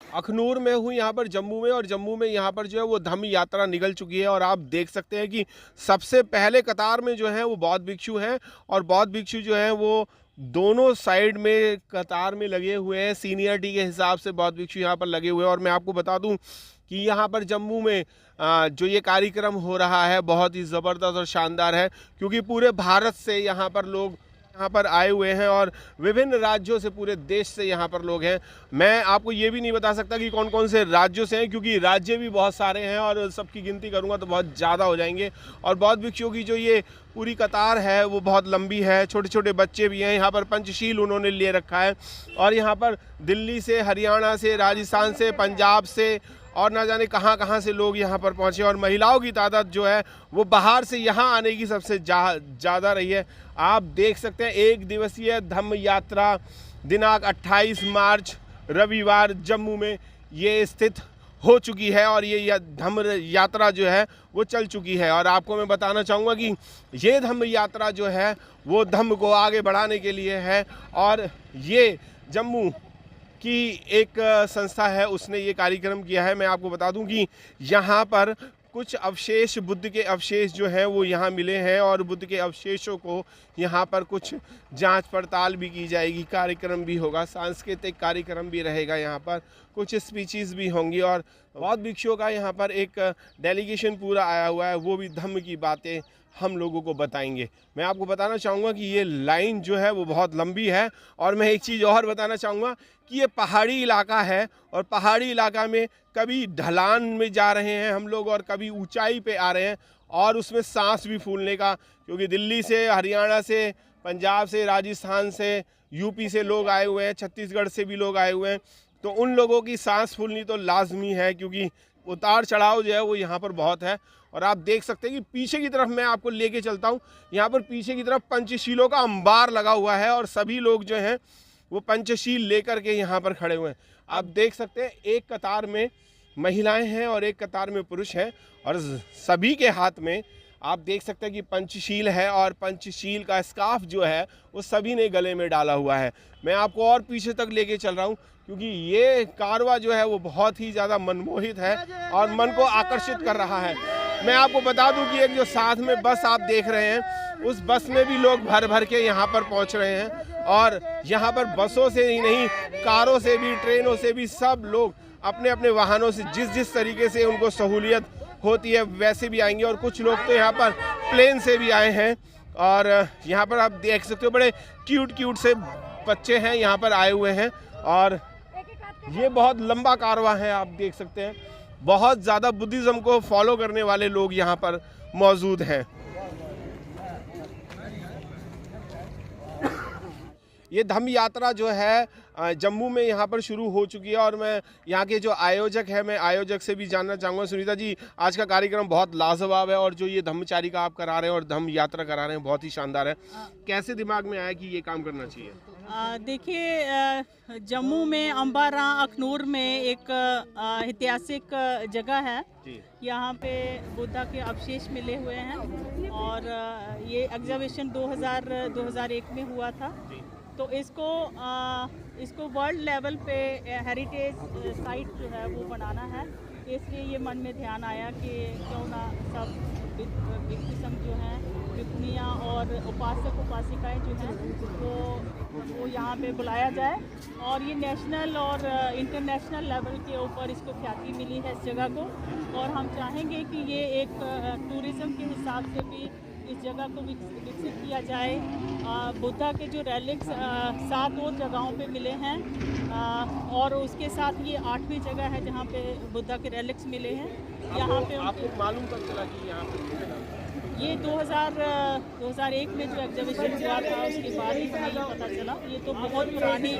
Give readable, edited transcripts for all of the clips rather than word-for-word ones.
अखनूर में हूँ, यहाँ पर जम्मू में, और जम्मू में यहाँ पर जो है वो धम्म यात्रा निकल चुकी है। और आप देख सकते हैं कि सबसे पहले कतार में जो है वो बौद्ध भिक्षु हैं, और बौद्ध भिक्षु जो हैं वो दोनों साइड में कतार में लगे हुए हैं। सीनियरिटी के हिसाब से बौद्ध भिक्षु यहाँ पर लगे हुए हैं। और मैं आपको बता दूं कि यहाँ पर जम्मू में जो ये कार्यक्रम हो रहा है बहुत ही ज़बरदस्त और शानदार है, क्योंकि पूरे भारत से यहाँ पर लोग यहाँ पर आए हुए हैं, और विभिन्न राज्यों से, पूरे देश से यहाँ पर लोग हैं। मैं आपको ये भी नहीं बता सकता कि कौन कौन से राज्यों से हैं, क्योंकि राज्य भी बहुत सारे हैं और सबकी गिनती करूँगा तो बहुत ज़्यादा हो जाएंगे। और बौद्ध भिक्षुओं की जो ये पूरी कतार है वो बहुत लंबी है। छोटे छोटे बच्चे भी हैं। यहाँ पर पंचशील उन्होंने ले रखा है, और यहाँ पर दिल्ली से, हरियाणा से, राजस्थान से, पंजाब से और ना जाने कहाँ कहाँ से लोग यहाँ पर पहुँचे। और महिलाओं की तादाद जो है वो बाहर से यहाँ आने की सबसे ज़्यादा रही है। आप देख सकते हैं एक दिवसीय धम्म यात्रा दिनांक 28 मार्च रविवार जम्मू में ये स्थित हो चुकी है, और ये धम्म यात्रा जो है वो चल चुकी है। और आपको मैं बताना चाहूँगा कि ये धम्म यात्रा जो है वो धम्म को आगे बढ़ाने के लिए है, और ये जम्मू की एक संस्था है उसने ये कार्यक्रम किया है। मैं आपको बता दूं कि यहाँ पर कुछ अवशेष, बुद्ध के अवशेष जो हैं वो यहाँ मिले हैं, और बुद्ध के अवशेषों को यहाँ पर कुछ जांच पड़ताल भी की जाएगी, कार्यक्रम भी होगा, सांस्कृतिक कार्यक्रम भी रहेगा, यहाँ पर कुछ स्पीचेस भी होंगी, और बौद्ध भिक्षुओं का यहाँ पर एक डेलीगेशन पूरा आया हुआ है, वो भी धम्म की बातें हम लोगों को बताएंगे। मैं आपको बताना चाहूँगा कि ये लाइन जो है वो बहुत लंबी है। और मैं एक चीज़ और बताना चाहूँगा कि ये पहाड़ी इलाका है, और पहाड़ी इलाका में कभी ढलान में जा रहे हैं हम लोग और कभी ऊंचाई पे आ रहे हैं, और उसमें सांस भी फूलने का, क्योंकि दिल्ली से, हरियाणा से, पंजाब से, राजस्थान से, यूपी से लोग आए हुए हैं, छत्तीसगढ़ से भी लोग आए हुए हैं। तो उन लोगों की सांस फूलनी तो लाजमी है, क्योंकि उतार चढ़ाव जो है वो यहाँ पर बहुत है। और आप देख सकते हैं कि पीछे की तरफ मैं आपको लेके चलता हूँ। यहाँ पर पीछे की तरफ पंचशीलों का अंबार लगा हुआ है, और सभी लोग जो हैं वो पंचशील लेकर के यहाँ पर खड़े हुए हैं। आप देख सकते हैं एक कतार में महिलाएं हैं और एक कतार में पुरुष हैं, और सभी के हाथ में आप देख सकते हैं कि पंचशील है, और पंचशील का स्कार्फ जो है वो सभी ने गले में डाला हुआ है। मैं आपको और पीछे तक लेके चल रहा हूँ, क्योंकि ये कारवा जो है वो बहुत ही ज़्यादा मनमोहित है और मन को आकर्षित कर रहा है। मैं आपको बता दूं कि एक जो साथ में बस आप देख रहे हैं, उस बस में भी लोग भर भर के यहाँ पर पहुँच रहे हैं, और यहाँ पर बसों से ही नहीं, कारों से भी, ट्रेनों से भी सब लोग अपने अपने वाहनों से जिस जिस तरीके से उनको सहूलियत होती है वैसे भी आएंगे। और कुछ लोग तो यहाँ पर प्लेन से भी आए हैं, और यहाँ पर आप देख सकते हो बड़े क्यूट से बच्चे हैं यहाँ पर आए हुए हैं। और ये बहुत लंबा कारवां है, आप देख सकते हैं बहुत ज़्यादा बुद्धिज़्म को फॉलो करने वाले लोग यहाँ पर मौजूद हैं। ये धम्म यात्रा जो है जम्मू में यहाँ पर शुरू हो चुकी है, और मैं यहाँ के जो आयोजक है, मैं आयोजक से भी जानना चाहूँगा। सुनीता जी, आज का कार्यक्रम बहुत लाजवाब है, और जो ये धम्मचारी का आप करा रहे हैं और धम्म यात्रा करा रहे हैं बहुत ही शानदार है। कैसे दिमाग में आया कि ये काम करना चाहिए? देखिए, जम्मू में अम्बारा अखनूर में एक ऐतिहासिक जगह है। यहाँ पे बुद्धा के अवशेष मिले हुए हैं, और ये एग्जीबिशन 2001 में हुआ था। तो इसको वर्ल्ड लेवल पे हेरिटेज साइट जो है वो बनाना है। इसलिए ये मन में ध्यान आया कि क्यों ना सब भिक्षु जो हैं, भिक्षुनियाँ और उपासक उपासिकाएँ जो हैं वो यहाँ पे बुलाया जाए, और ये नेशनल और इंटरनेशनल लेवल के ऊपर इसको ख्याति मिली है इस जगह को। और हम चाहेंगे कि ये एक टूरिज़्म के हिसाब से भी इस जगह को विकसित किया जाए। बुद्धा के जो रेलिक्स 7 और जगहों पे मिले हैं, और उसके साथ ये 8वीं जगह है जहाँ पे बुद्धा के रेलिक्स मिले हैं। यहाँ पे आपको मालूम कब चला कि यहाँ पे ये 2001 में जो एग्जीबिशन हुआ था उसके बाद ही हमें ये पता चला। ये तो बहुत पुरानी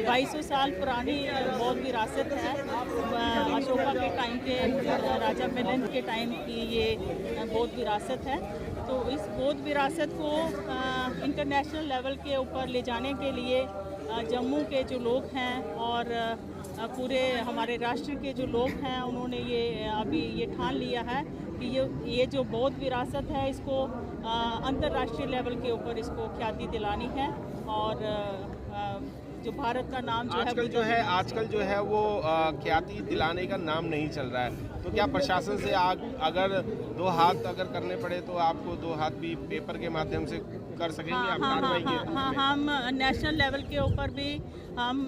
2200 साल पुरानी बौद्ध विरासत है। अशोका के टाइम के, राजा मिलिंद के टाइम की ये बौद्ध विरासत है। तो इस बौद्ध विरासत को इंटरनेशनल लेवल के ऊपर ले जाने के लिए जम्मू के जो लोग हैं और पूरे हमारे राष्ट्र के जो लोग हैं, उन्होंने अभी ये ठान लिया है कि ये जो बौद्ध विरासत है इसको अंतर्राष्ट्रीय लेवल के ऊपर इसको ख्याति दिलानी है। और जो भारत का नाम जो आजकल जो है वो ख्याति दिलाने का नाम नहीं चल रहा है। तो क्या प्रशासन से अगर 2 हाथ अगर करने पड़े तो आपको 2 हाथ भी पेपर के माध्यम से कर सकेंगे आप कार्रवाई हाँ, हम नेशनल लेवल के ऊपर भी हम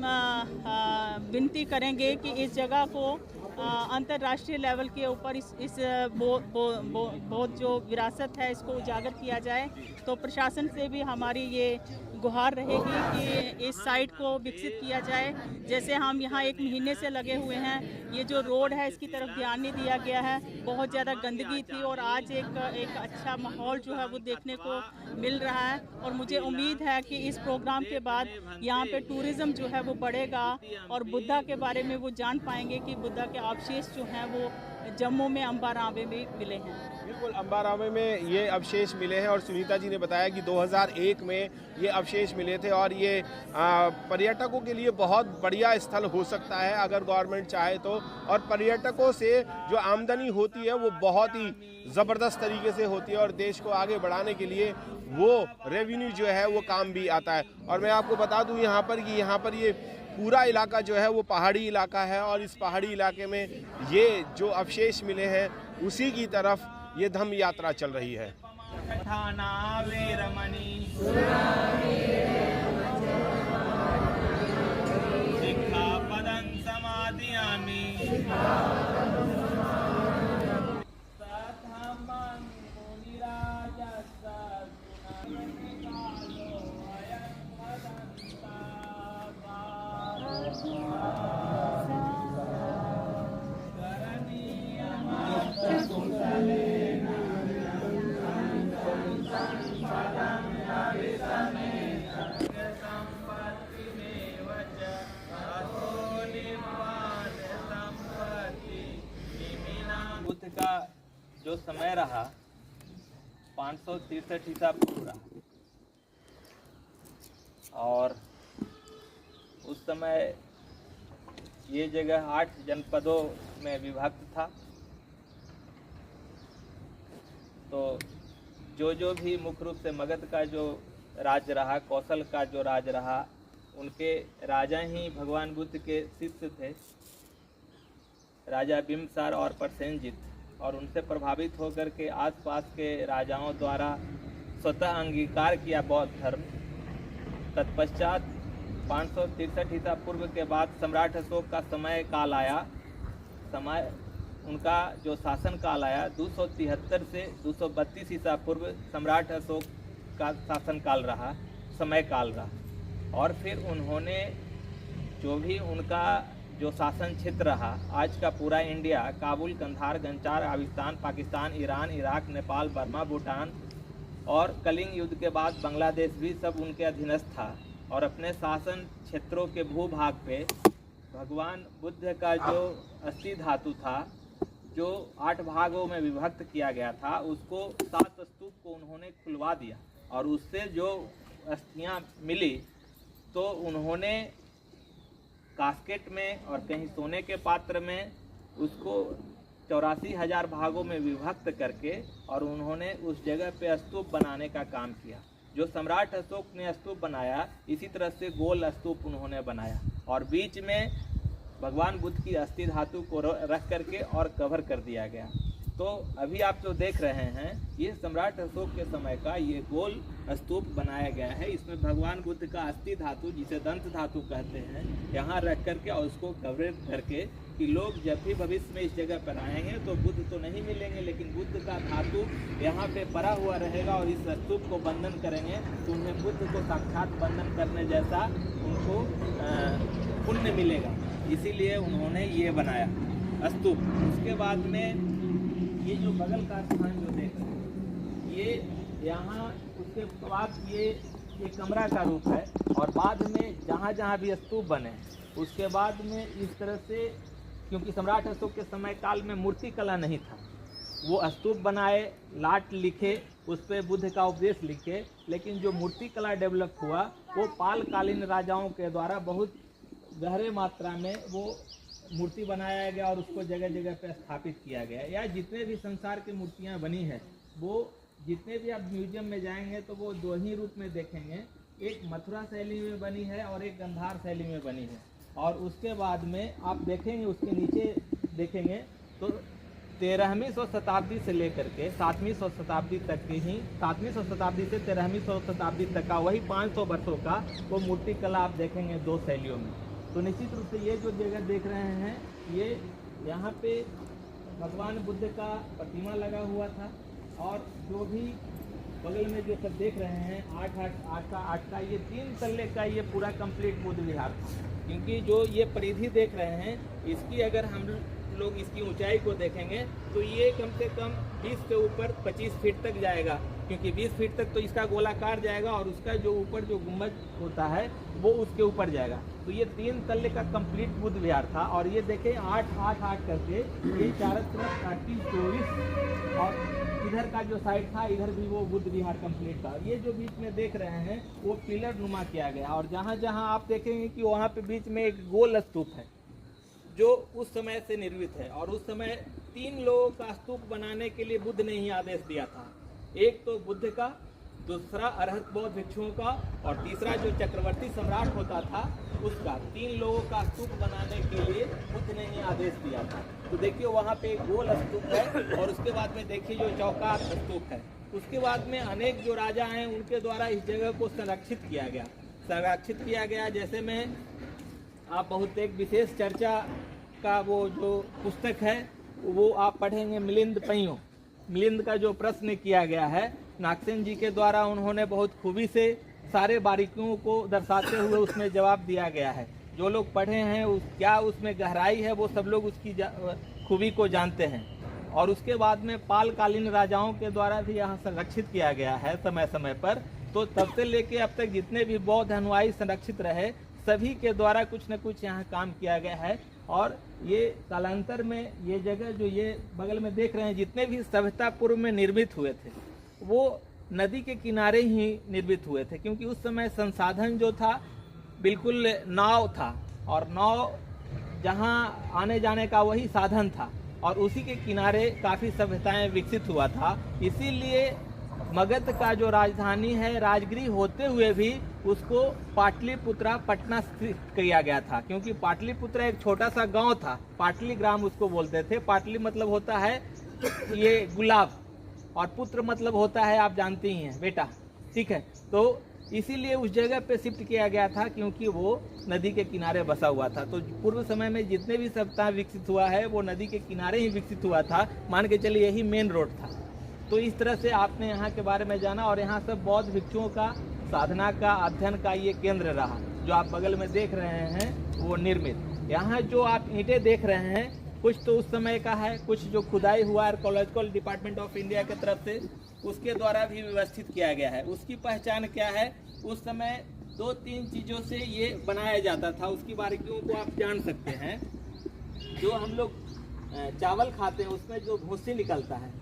विनती करेंगे कि इस जगह को अंतर्राष्ट्रीय लेवल के ऊपर इस बहुत जो विरासत है इसको उजागर किया जाए। तो प्रशासन से भी हमारी ये गुहार रहेगी कि इस साइट को विकसित किया जाए। जैसे हम यहाँ 1 महीने से लगे हुए हैं, ये जो रोड है इसकी तरफ ध्यान नहीं दिया गया है, बहुत ज़्यादा गंदगी थी और आज एक अच्छा माहौल जो है वो देखने को मिल रहा है। और मुझे उम्मीद है कि इस प्रोग्राम के बाद यहाँ पे टूरिज़्म जो है वो बढ़ेगा और बुद्धा के बारे में वो जान पाएंगे कि बुद्धा के अवशेष जो हैं वो जम्मू में अंबारावे में मिले हैं। बिल्कुल, अंबारावे में ये अवशेष मिले हैं और सुनीता जी ने बताया कि 2001 में ये अवशेष मिले थे और ये पर्यटकों के लिए बहुत बढ़िया स्थल हो सकता है अगर गवर्नमेंट चाहे तो। और पर्यटकों से जो आमदनी होती है वो बहुत ही ज़बरदस्त तरीके से होती है और देश को आगे बढ़ाने के लिए वो रेवेन्यू जो है वो काम भी आता है। और मैं आपको बता दूँ यहाँ पर ये पूरा इलाका जो है वो पहाड़ी इलाका है और इस पहाड़ी इलाके में ये जो अवशेष मिले हैं उसी की तरफ ये धम्म यात्रा चल रही है। बुद्ध का जो समय रहा 563 ईसा पूर्व रहा और उस समय ये जगह 8 जनपदों में विभक्त था। तो जो भी मुख्य रूप से मगध का जो राज रहा, कौशल का जो राज रहा, उनके राजा ही भगवान बुद्ध के शिष्य थे, राजा बिम्बसार और प्रसेनजित। और उनसे प्रभावित होकर के आसपास के राजाओं द्वारा स्वतः अंगीकार किया बौद्ध धर्म। तत्पश्चात 563 ईसा पूर्व के बाद सम्राट अशोक का समय काल आया। उनका जो शासन काल आया 273 से 232 ईसा पूर्व सम्राट अशोक का शासन काल रहा, समय काल रहा। और फिर उन्होंने जो भी उनका जो शासन क्षेत्र रहा, आज का पूरा इंडिया, काबुल, कंधार, गंचार, Afghanistan, Pakistan, Iran, Iraq, Nepal, Burma, Bhutan और कलिंग युद्ध के बाद बांग्लादेश भी सब उनके अधीनस्थ था। और अपने शासन क्षेत्रों के भूभाग पे भगवान बुद्ध का जो अस्थि धातु था, जो 8 भागों में विभक्त किया गया था, उसको 7 स्तूप को उन्होंने खुलवा दिया। और उससे जो अस्थियां मिली तो उन्होंने कास्केट में और कहीं सोने के पात्र में उसको 84,000 भागों में विभक्त करके और उन्होंने उस जगह पे स्तूप बनाने का काम किया। जो सम्राट अशोक ने स्तूप बनाया, इसी तरह से गोल स्तूप उन्होंने बनाया और बीच में भगवान बुद्ध की अस्थि धातु को रख करके और कवर कर दिया गया। तो अभी आप जो देख रहे हैं ये सम्राट अशोक के समय का ये गोल स्तूप बनाया गया है। इसमें भगवान बुद्ध का अस्थि धातु, जिसे दंत धातु कहते हैं, यहाँ रख करके और उसको कवर करके कि लोग जब भी भविष्य में इस जगह पर आएंगे तो बुद्ध तो नहीं मिलेंगे, लेकिन बुद्ध का धातु यहाँ पे पड़ा हुआ रहेगा और इस स्तूप को बंधन करेंगे तो उन्हें बुद्ध को साक्षात बंधन करने जैसा उनको पुण्य मिलेगा। इसीलिए उन्होंने ये बनाया स्तूप। उसके बाद में ये जो बगल का स्थान जो देख रहे हैं, ये यहाँ उसके बाद ये कमरा का रूप है। और बाद में जहाँ जहाँ भी स्तूप बने उसके बाद में इस तरह से, क्योंकि सम्राट अशोक के समय काल में मूर्ति कला नहीं था, वो स्तूप बनाए, लाट लिखे, उस पर बुद्ध का उपदेश लिखे, लेकिन जो मूर्ति कला डेवलप हुआ वो पाल कालीन राजाओं के द्वारा बहुत गहरे मात्रा में वो मूर्ति बनाया गया और उसको जगह जगह पे स्थापित किया गया। या जितने भी संसार की मूर्तियां बनी हैं, वो जितने भी आप म्यूजियम में जाएंगे तो वो 2 ही रूप में देखेंगे। एक मथुरा शैली में बनी है और एक गंधार शैली में बनी है। और उसके बाद में आप देखेंगे, उसके नीचे देखेंगे तो 13वीं शताब्दी से लेकर के 7वीं शताब्दी तक की ही 7वीं शताब्दी से 13वीं शताब्दी तक का वही 500 वर्षों का वो मूर्ति कला आप देखेंगे दो शैलियों में। तो निश्चित रूप से ये जो जगह देख रहे हैं, ये यहाँ पे भगवान बुद्ध का प्रतिमा लगा हुआ था। और जो भी बगल में जो सब देख रहे हैं 8 का ये 3 तल्ले का ये पूरा कंप्लीट बुद्ध विहार था। क्योंकि जो ये परिधि देख रहे हैं, इसकी अगर हम लोग इसकी ऊंचाई को देखेंगे तो ये कम से कम 20 से ऊपर 25 फीट तक जाएगा। क्योंकि 20 फीट तक तो इसका गोलाकार जाएगा और उसका जो ऊपर जो गुंबद होता है वो उसके ऊपर जाएगा। तो ये 3 तल्ले का कंप्लीट बुद्ध विहार था। और ये देखें 8 करके ये चारों तरफ 24 और इधर का जो साइड था इधर भी वो बुद्ध विहार कंप्लीट था। ये जो बीच में देख रहे हैं वो पिलर नुमा किया गया। और जहाँ जहाँ आप देखेंगे कि वहाँ पे बीच में एक गोल स्तूप है जो उस समय से निर्मित है। और उस समय 3 लोगों का स्तूप बनाने के लिए बुद्ध ने ही आदेश दिया था। एक तो बुद्ध का, दूसरा अरहत बौद्ध भिक्षुओं का और तीसरा जो चक्रवर्ती सम्राट होता था उसका। 3 लोगों का स्तूप बनाने के लिए बुद्ध ने ही आदेश दिया था। तो देखिए वहाँ पे एक गोल स्तूप है और उसके बाद में देखिए जो चौकार स्तूप है। उसके बाद में अनेक जो राजा हैं उनके द्वारा इस जगह को संरक्षित किया गया। जैसे में आप बहुत एक विशेष चर्चा का वो जो पुस्तक है वो आप पढ़ेंगे, मिलिंद का जो प्रश्न किया गया है नागसेन जी के द्वारा, उन्होंने बहुत खूबी से सारे बारीकियों को दर्शाते हुए उसमें जवाब दिया गया है। जो लोग पढ़े हैं क्या उसमें गहराई है वो सब लोग उसकी खूबी को जानते हैं। और उसके बाद में पालकालीन राजाओं के द्वारा भी यहाँ संरक्षित किया गया है समय समय पर। तो तब से लेके अब तक जितने भी बौद्ध अनुयायी संरक्षित रहे सभी के द्वारा कुछ न कुछ यहाँ काम किया गया है। और ये कालांतर में ये जगह जो ये बगल में देख रहे हैं जितने भी सभ्यता पूर्व में निर्मित हुए थे वो नदी के किनारे ही निर्मित हुए थे। क्योंकि उस समय संसाधन जो था बिल्कुल नाव था और नाव जहाँ आने जाने का वही साधन था और उसी के किनारे काफ़ी सभ्यताएं विकसित हुआ था। इसीलिए मगध का जो राजधानी है राजगृह होते हुए भी उसको पाटलिपुत्रा पटना स्थित किया गया था। क्योंकि पाटलिपुत्रा एक छोटा सा गांव था, पाटली ग्राम उसको बोलते थे। पाटली मतलब होता है ये गुलाब और पुत्र मतलब होता है आप जानते ही हैं बेटा, ठीक है। तो इसीलिए उस जगह पे शिफ्ट किया गया था क्योंकि वो नदी के किनारे बसा हुआ था। तो पूर्व समय में जितने भी सभ्यता विकसित हुआ है वो नदी के किनारे ही विकसित हुआ था। मान के चलिए यही मेन रोड था। तो इस तरह से आपने यहाँ के बारे में जाना। और यहाँ सब बौद्ध भिक्षुओं का साधना का अध्ययन का ये केंद्र रहा। जो आप बगल में देख रहे हैं वो निर्मित, यहाँ जो आप ईंटें देख रहे हैं कुछ तो उस समय का है, कुछ जो खुदाई हुआ आर्कोलॉजिकल डिपार्टमेंट ऑफ इंडिया की तरफ से उसके द्वारा भी व्यवस्थित किया गया है। उसकी पहचान क्या है, उस समय 2-3 चीज़ों से ये बनाया जाता था, उसकी बारीकियों को आप जान सकते हैं। जो हम लोग चावल खाते हैं उसमें जो भूसी निकलता है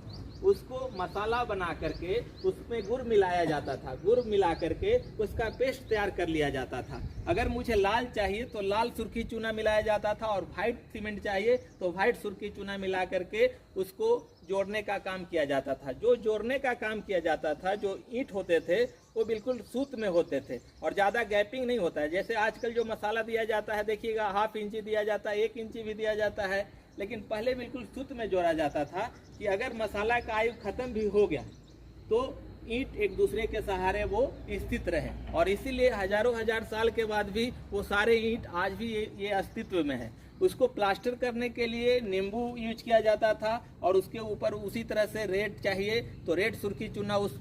उसको मसाला बना करके उसमें गुड़ मिलाया जाता था। गुड़ मिला करके उसका पेस्ट तैयार कर लिया जाता था। अगर मुझे लाल चाहिए तो लाल सुर्खी चूना मिलाया जाता था और वाइट सीमेंट चाहिए तो वाइट सुर्खी चूना मिला करके उसको जोड़ने का काम किया जाता था। जो जोड़ने का काम किया जाता था, जो ईंट होते थे वो बिल्कुल सूत में होते थे और ज़्यादा गैपिंग नहीं होता है। जैसे आजकल जो मसाला दिया जाता है देखिएगा 1/2 इंची दिया जाता है, 1 इंची भी दिया जाता है। लेकिन पहले बिल्कुल सूत में जोड़ा जाता था कि अगर मसाला का आयु खत्म भी हो गया तो ईंट एक दूसरे के सहारे वो स्थित रहे। और इसीलिए हजारों हजार साल के बाद भी वो सारे ईंट आज भी ये अस्तित्व में है। उसको प्लास्टर करने के लिए नींबू यूज किया जाता था और उसके ऊपर उसी तरह से रेड चाहिए तो रेड सुर्खी चूना उस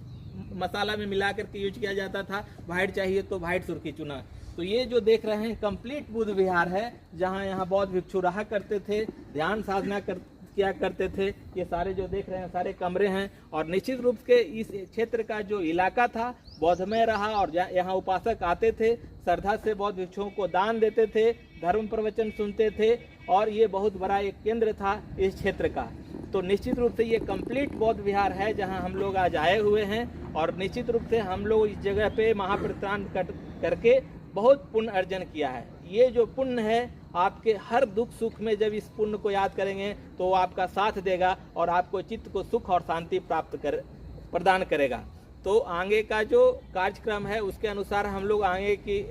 मसाला में मिला करके यूज किया जाता था, वाइट चाहिए तो वाइट सुर्खी चूना। तो ये जो देख रहे हैं कंप्लीट बुद्ध विहार है जहाँ यहाँ बौद्ध भिक्षु रहा करते थे, ध्यान साधना किया करते थे। ये सारे जो देख रहे हैं सारे कमरे हैं। और निश्चित रूप से इस क्षेत्र का जो इलाका था बौद्धमय रहा और यहाँ उपासक आते थे, श्रद्धा से बौद्ध भिक्षुओं को दान देते थे, धर्म प्रवचन सुनते थे और ये बहुत बड़ा एक केंद्र था इस क्षेत्र का। तो निश्चित रूप से ये कंप्लीट बौद्ध विहार है जहाँ हम लोग आज आए हुए हैं। और निश्चित रूप से हम लोग इस जगह पे महाप्रस्थान करके बहुत पुण्य अर्जन किया है। ये जो पुण्य है आपके हर दुख सुख में जब इस पुण्य को याद करेंगे तो वो आपका साथ देगा और आपको चित्त को सुख और शांति प्रदान करेगा। तो आगे का जो कार्यक्रम है उसके अनुसार हम लोग आगे की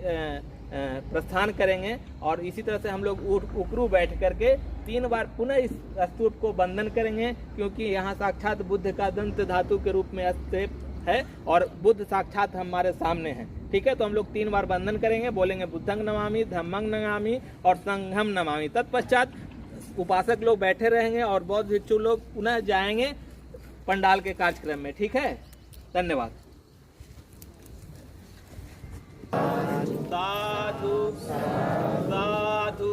प्रस्थान करेंगे और इसी तरह से हम लोग उकरू बैठ करके 3 बार पुनः इस स्तूप को वंदन करेंगे, क्योंकि यहाँ साक्षात बुद्ध का दंत धातु के रूप में स्तूप है और बुद्ध साक्षात हमारे सामने हैं। ठीक है, तो हम लोग 3 बार वंदन करेंगे, बोलेंगे बुद्धंग नमामि, धम्मंग नमामि और संघम नमामि। तत्पश्चात उपासक लोग बैठे रहेंगे और बौद्ध भिक्षु लोग पुनः जाएंगे पंडाल के कार्यक्रम में। ठीक है, धन्यवाद। साधु साधु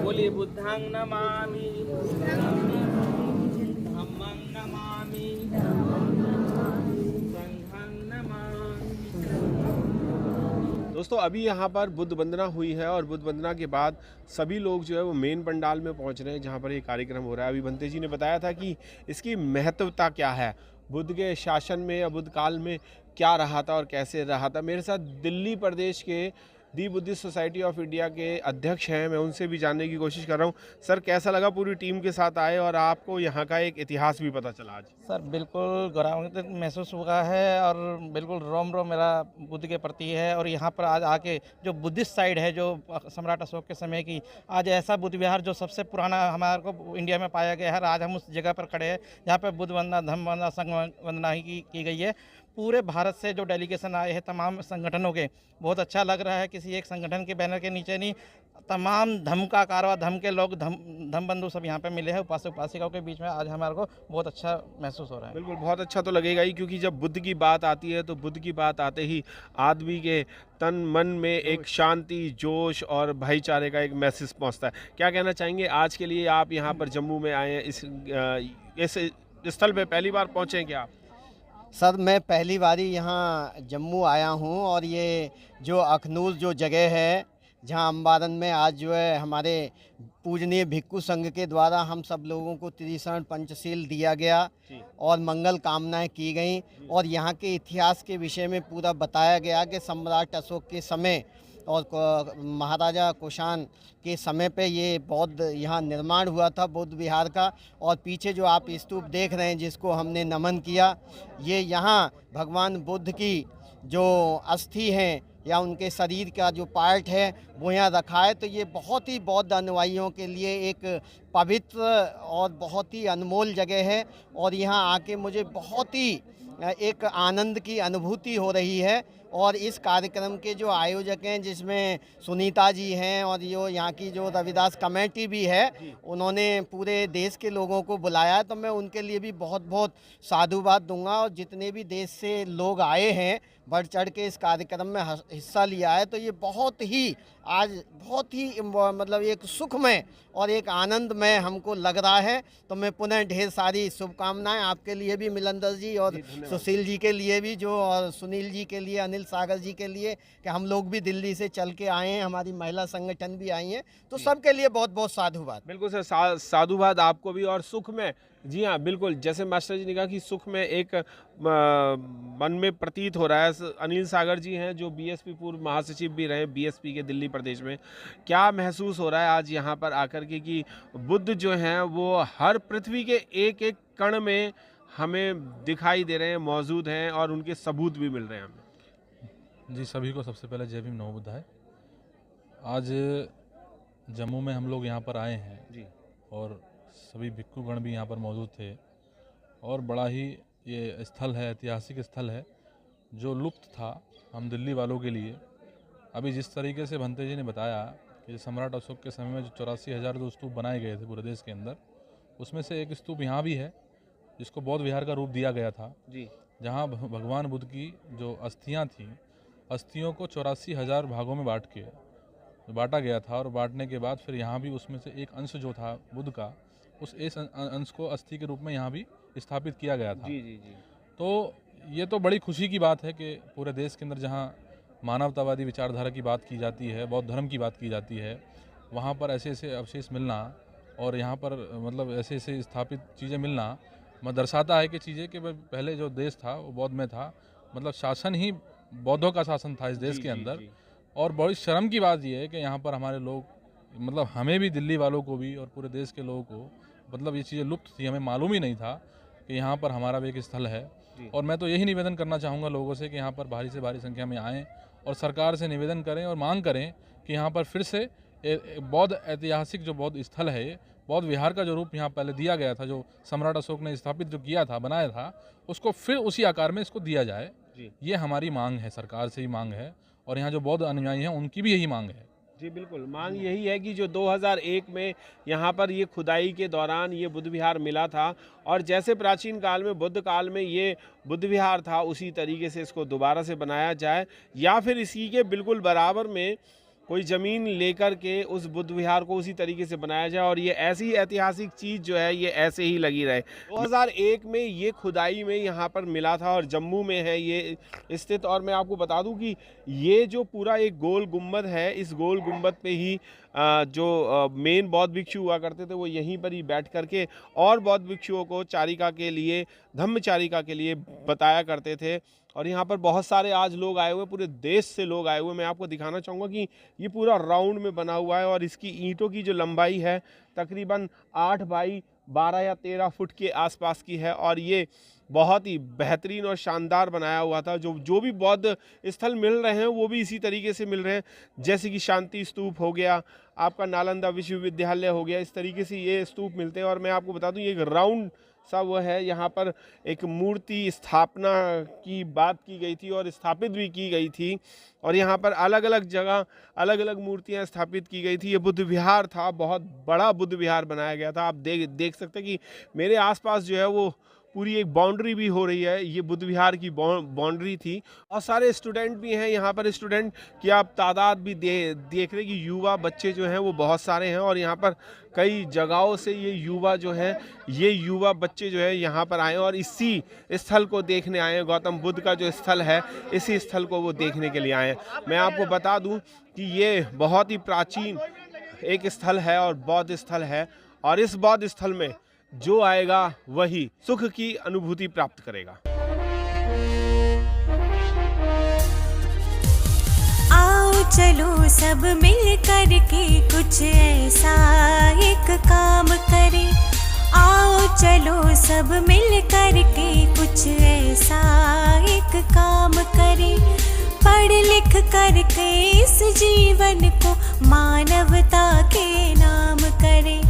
बोलिए बुद्धंग नमामि, धम्मंग नमामि, संघं नमामि। दोस्तों अभी यहाँ पर बुद्ध वंदना हुई है और बुद्ध वंदना के बाद सभी लोग जो है वो मेन पंडाल में पहुँच रहे हैं जहाँ पर ये कार्यक्रम हो रहा है। अभी बंते जी ने बताया था कि इसकी महत्वता क्या है, बुद्ध के शासन में या बुद्ध काल में क्या रहा था और कैसे रहा था। मेरे साथ दिल्ली प्रदेश के दी बुद्धिस्ट सोसाइटी ऑफ इंडिया के अध्यक्ष हैं, मैं उनसे भी जानने की कोशिश कर रहा हूँ। सर कैसा लगा पूरी टीम के साथ आए और आपको यहाँ का एक इतिहास भी पता चला आज? सर बिल्कुल गौरवान्वित महसूस हुआ है और बिल्कुल रोम रोम मेरा बुद्ध के प्रति है। और यहाँ पर आज आके जो बुद्धिस्ट साइड है जो सम्राट अशोक के समय की, आज ऐसा बुद्ध विहार जो सबसे पुराना हमारे को इंडिया में पाया गया है, आज हम उस जगह पर खड़े हैं जहाँ पर बुद्ध वंदना, धम्म वंदना, संघ वंदना की गई है। पूरे भारत से जो डेलीगेशन आए हैं तमाम संगठनों के, बहुत अच्छा लग रहा है। किसी एक संगठन के बैनर के नीचे नहीं, तमाम धम्म का कारवा, धम्म के लोग, धम्म बंधु सब यहाँ पे मिले हैं। उपासक उपासिकाओं के बीच में आज हमारे को बहुत अच्छा महसूस हो रहा है। बिल्कुल, बहुत अच्छा तो लगेगा ही, क्योंकि जब बुद्ध की बात आती है तो बुद्ध की बात आते ही आदमी के तन मन में एक शांति, जोश और भाईचारे का एक मैसेज पहुँचता है। क्या कहना चाहेंगे आज के लिए? आप यहाँ पर जम्मू में आए हैं, इस स्थल पे पहली बार पहुँचे हैं क्या आप? सर मैं पहली बारी यहाँ जम्मू आया हूँ और ये जो अखनूर जो जगह है जहाँ अम्बारन में आज जो है हमारे पूजनीय भिक्खु संघ के द्वारा हम सब लोगों को त्रिशरण पंचशील दिया गया और मंगल कामनाएं की गई और यहाँ के इतिहास के विषय में पूरा बताया गया कि सम्राट अशोक के समय और महाराजा कुषाण के समय पे ये बौद्ध यहाँ निर्माण हुआ था बुद्ध विहार का। और पीछे जो आप स्तूप देख रहे हैं जिसको हमने नमन किया, ये यहाँ भगवान बुद्ध की जो अस्थि हैं या उनके शरीर का जो पार्ट है वो यहाँ रखा है। तो ये बहुत ही बौद्ध अनुयायियों के लिए एक पवित्र और बहुत ही अनमोल जगह है और यहाँ आके मुझे बहुत ही एक आनंद की अनुभूति हो रही है। और इस कार्यक्रम के जो आयोजक हैं जिसमें सुनीता जी हैं और जो यहाँ की जो रविदास कमेटी भी है, उन्होंने पूरे देश के लोगों को बुलाया, तो मैं उनके लिए भी बहुत बहुत साधुवाद दूंगा। और जितने भी देश से लोग आए हैं बढ़ चढ़ के इस कार्यक्रम में हिस्सा लिया है, तो ये बहुत ही आज बहुत ही मतलब एक सुखमय और एक आनंदमय हमको लग रहा है। तो मैं पुनः ढेर सारी शुभकामनाएं आपके लिए भी, मिलंदर जी और सुशील जी के लिए भी, जो और सुनील जी के लिए, अनिल सागर जी के लिए, कि हम लोग भी दिल्ली से चल के आए हैं, हमारी महिला संगठन भी आई हैं, तो सबके लिए बहुत बहुत साधुवाद। बिल्कुल सर, साधुवाद आपको भी। और सुख में, जी हाँ बिल्कुल, जैसे मास्टर जी ने कहा कि सुख में एक मन में प्रतीत हो रहा है। अनिल सागर जी हैं जो बीएसपी पूर्व महासचिव भी रहे बीएसपी के दिल्ली प्रदेश में। क्या महसूस हो रहा है आज यहाँ पर आकर के कि बुद्ध जो हैं वो हर पृथ्वी के एक एक कण में हमें दिखाई दे रहे हैं, मौजूद हैं और उनके सबूत भी मिल रहे हैं हमें? जी, सभी को सबसे पहले जय भीम नमो बुद्धाय। आज जम्मू में हम लोग यहाँ पर आए हैं जी, और सभी भिक्षुगण भी यहाँ पर मौजूद थे और बड़ा ही ये स्थल है, ऐतिहासिक स्थल है जो लुप्त था हम दिल्ली वालों के लिए। अभी जिस तरीके से भंते जी ने बताया कि सम्राट अशोक के समय में जो 84,000 जो स्तूप बनाए गए थे पूरे देश के अंदर, उसमें से एक स्तूप यहाँ भी है जिसको बौद्ध विहार का रूप दिया गया था जी, जहाँ भगवान बुद्ध की जो अस्थियाँ थीं, अस्थियों को 84,000 भागों में बांटा गया था। और बांटने के बाद फिर यहाँ भी उसमें से एक अंश जो था बुद्ध का, उस इस अंश को अस्थि के रूप में यहाँ भी स्थापित किया गया था। जी जी जी। तो ये तो बड़ी खुशी की बात है कि पूरे देश के अंदर जहाँ मानवतावादी विचारधारा की बात की जाती है, बौद्ध धर्म की बात की जाती है, वहाँ पर ऐसे ऐसे अवशेष मिलना और यहाँ पर मतलब ऐसे ऐसे स्थापित चीज़ें मिलना दर्शाता है कि चीज़ें कि पहले जो देश था वो बौद्ध में था, मतलब शासन ही बौद्धों का शासन था इस देश के अंदर। और बड़ी शर्म की बात यह है कि यहाँ पर हमारे लोग, मतलब हमें भी, दिल्ली वालों को भी और पूरे देश के लोगों को, मतलब ये चीज़ें लुप्त थी, हमें मालूम ही नहीं था कि यहाँ पर हमारा भी एक स्थल है। और मैं तो यही निवेदन करना चाहूँगा लोगों से कि यहाँ पर भारी से भारी संख्या में आएँ और सरकार से निवेदन करें और मांग करें कि यहाँ पर फिर से बौद्ध ऐतिहासिक जो बौद्ध स्थल है, बौद्ध विहार का जो रूप यहाँ पहले दिया गया था, जो सम्राट अशोक ने स्थापित जो किया था, बनाया था, उसको फिर उसी आकार में इसको दिया जाए। ये हमारी मांग है, सरकार से ही मांग है और यहाँ जो बौद्ध अनुयायी हैं उनकी भी यही मांग है। जी बिल्कुल, मांग यही है कि जो 2001 में यहाँ पर ये खुदाई के दौरान ये बुद्ध विहार मिला था और जैसे प्राचीन काल में बुद्ध काल में ये बुद्ध विहार था, उसी तरीके से इसको दोबारा से बनाया जाए या फिर इसी के बिल्कुल बराबर में कोई ज़मीन लेकर के उस बुद्ध विहार को उसी तरीके से बनाया जाए और ये ऐसी ऐतिहासिक चीज़ जो है ये ऐसे ही लगी रहे। 2001 में ये खुदाई में यहाँ पर मिला था और जम्मू में है ये स्थित। और मैं आपको बता दूं कि ये जो पूरा एक गोल गुंबद है, इस गोल गुंबद पे ही जो मेन बौद्ध भिक्षु हुआ करते थे वो यहीं पर ही बैठ करके और बौद्ध भिक्षुओं को चारिका के लिए, धम्मचारिका के लिए बताया करते थे। और यहाँ पर बहुत सारे आज लोग आए हुए, पूरे देश से लोग आए हुए। मैं आपको दिखाना चाहूँगा कि ये पूरा राउंड में बना हुआ है और इसकी ईंटों की जो लंबाई है तकरीबन 8 बाई 12 या 13 फुट के आसपास की है और ये बहुत ही बेहतरीन और शानदार बनाया हुआ था। जो भी बौद्ध स्थल मिल रहे हैं वो भी इसी तरीके से मिल रहे हैं, जैसे कि शांति स्तूप हो गया, आपका नालंदा विश्वविद्यालय हो गया, इस तरीके से ये स्तूप मिलते हैं। और मैं आपको बता दूं ये एक राउंड सा वो है, यहाँ पर एक मूर्ति स्थापना की बात की गई थी और स्थापित भी की गई थी और यहाँ पर अलग अलग जगह अलग अलग मूर्तियाँ स्थापित की गई थी। ये बुद्ध विहार था, बहुत बड़ा बुद्ध विहार बनाया गया था। आप देख सकते हैं कि मेरे आसपास जो है वो पूरी एक बाउंड्री भी हो रही है, ये बुद्ध विहार की बाउंड्री थी। और सारे स्टूडेंट भी हैं यहाँ पर, स्टूडेंट की आप तादाद भी देख रहे कि युवा बच्चे जो हैं वो बहुत सारे हैं और यहाँ पर कई जगहों से ये युवा बच्चे जो है यहाँ पर आए और इसी स्थल को देखने आए हैं। गौतम बुद्ध का जो स्थल है, इसी स्थल को वो देखने के लिए आए हैं। मैं आपको बता दूँ कि ये बहुत ही प्राचीन एक स्थल है और बौद्ध स्थल है और इस बौद्ध स्थल में जो आएगा वही सुख की अनुभूति प्राप्त करेगा। आओ चलो सब मिल कर के कुछ ऐसा एक काम करें। आओ चलो सब मिल कर के कुछ ऐसा एक काम करें। पढ़ लिख कर के इस जीवन को मानवता के नाम करें,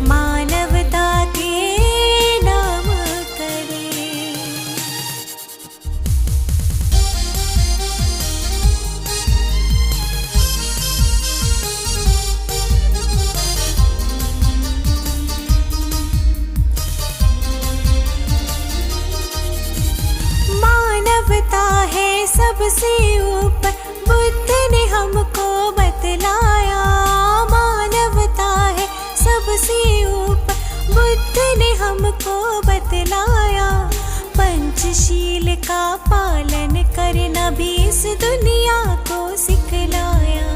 मानवता के नाम करें। मानवता है सबसे ऊपर, बुद्ध ने हमको बतलाया। मानवता है सबसे ऊपर, बुद्ध ने हमको बतलाया। पंचशील का पालन करना भी इस दुनिया को सिखलाया।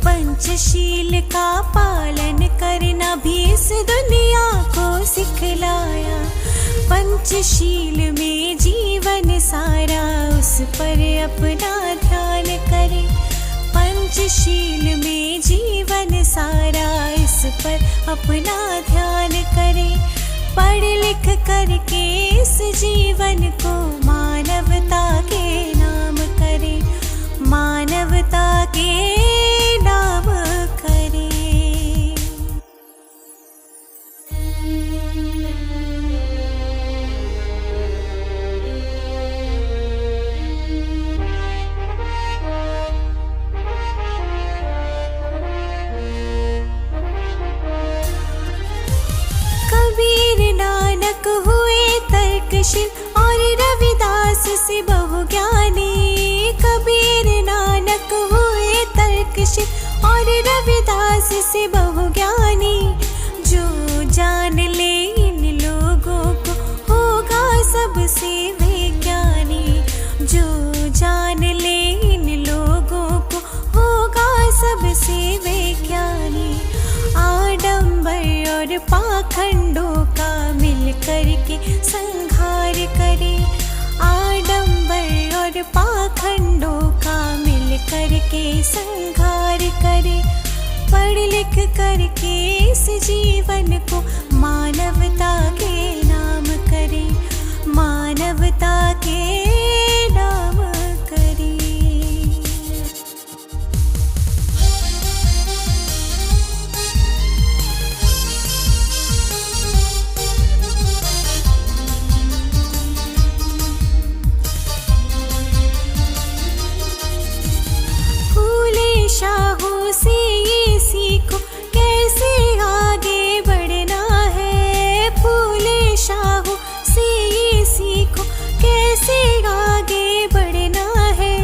पंचशील का पालन करना भी इस दुनिया को सिखलाया। पंचशील में जीवन सारा, उस पर अपना ध्यान करें। पंचशील में जीवन सारा, इस पर अपना ध्यान करें। पढ़ लिख करके इस जीवन को मानवता के नाम करें, मानवता के नाम करें। हुए तर्कशील और रविदास से बहु ज्ञानी। कबीर नानक हुए तर्कशील और रविदास से बहु ज्ञानी। जो जान ले इन लोगों को होगा सबसे विज्ञानी। जो जान ले इन लोगों को होगा सबसे विज्ञानी। आडंबर और पाखंडों का मिल करके संहार करे। आडंबर और पाखंडों का मिल करके संहार करे। पढ़ लिख करके इस जीवन को मानवता के नाम करे, मानवता के नाम करें। फूले शाहों से ये सीखो कैसे आगे बढ़ना है। फूले शाहों से ये सीखो कैसे आगे बढ़ना है।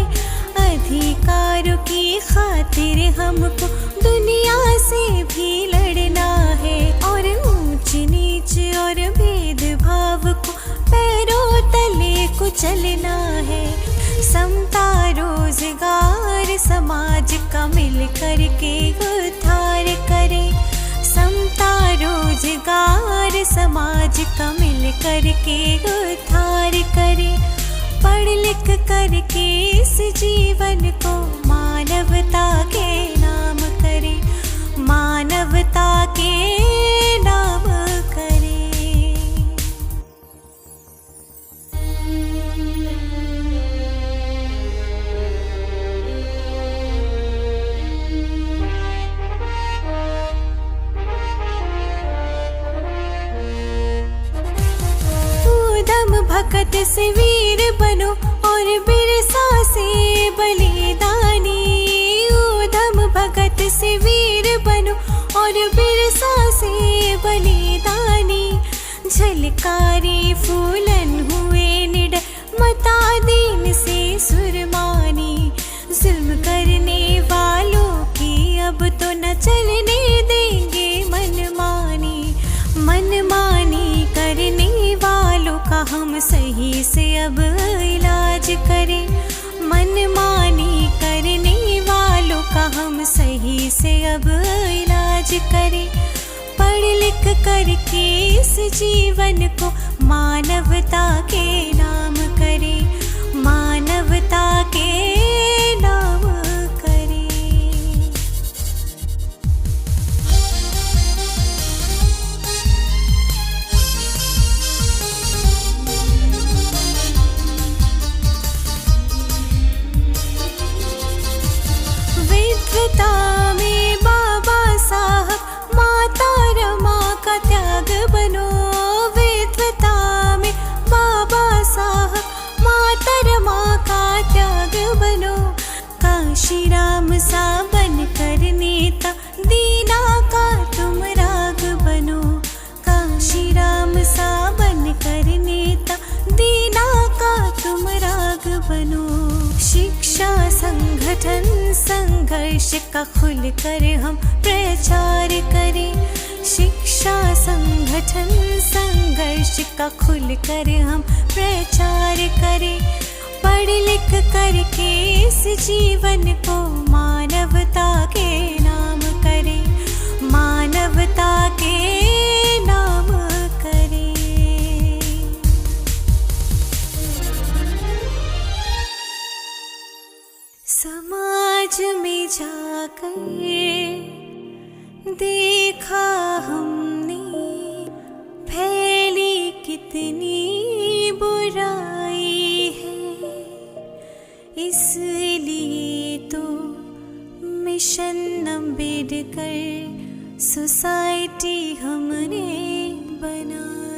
अधिकारों की खातिर हमको दुनिया से भी लड़ना है और ऊंच नीच और भेदभाव को पैरों तले कुचलना है। समता रोजगार समाज का मिल कर के उद्धार करे। समता रोजगार समाज का मिल कर के उद्धार करे। पढ़ लिख कर के इस जीवन को मानवता के नाम करे। मानवता के नाम करे। भगत से वीर बनो और बिरसा से बलिदानी। ऊधम भगत से वीर बनो और बिरसा से बलिदानी। झलकारी फूलन हुए निडर मता दीन से सुरमानी। जुल्म करने वालों की अब तो न चलने देंगे मनमानी। मनमानी करने वालों का हम सही से अब इलाज करें। मनमानी करने वालों का हम सही से अब इलाज करें। पढ़ लिख करके इस जीवन को मानवता के नाम करें। मानवता के नाम करें। विद्वता में बाबा साहब माता रमा का त्याग बनो। विद्वता में बाबा साहब माता रमा का त्याग बनो। काशी राम सा बन कर नेता दीना का तुम राग बनो। काशी राम सा बन कर नेता दीना का तुम राग बनो। शिक्षा संगठन संघर्ष का खुल कर हम प्रचार करें। शिक्षा संगठन संघर्ष का खुल कर हम प्रचार करें। पढ़ लिख करके इस जीवन को मानवता के नाम करें। मानवता के नाम करें। समाज में जाकर देखा हमने फैली कितनी बुराई है। इसलिए तो मिशन अम्बेडकर सोसाइटी हमने बनाई।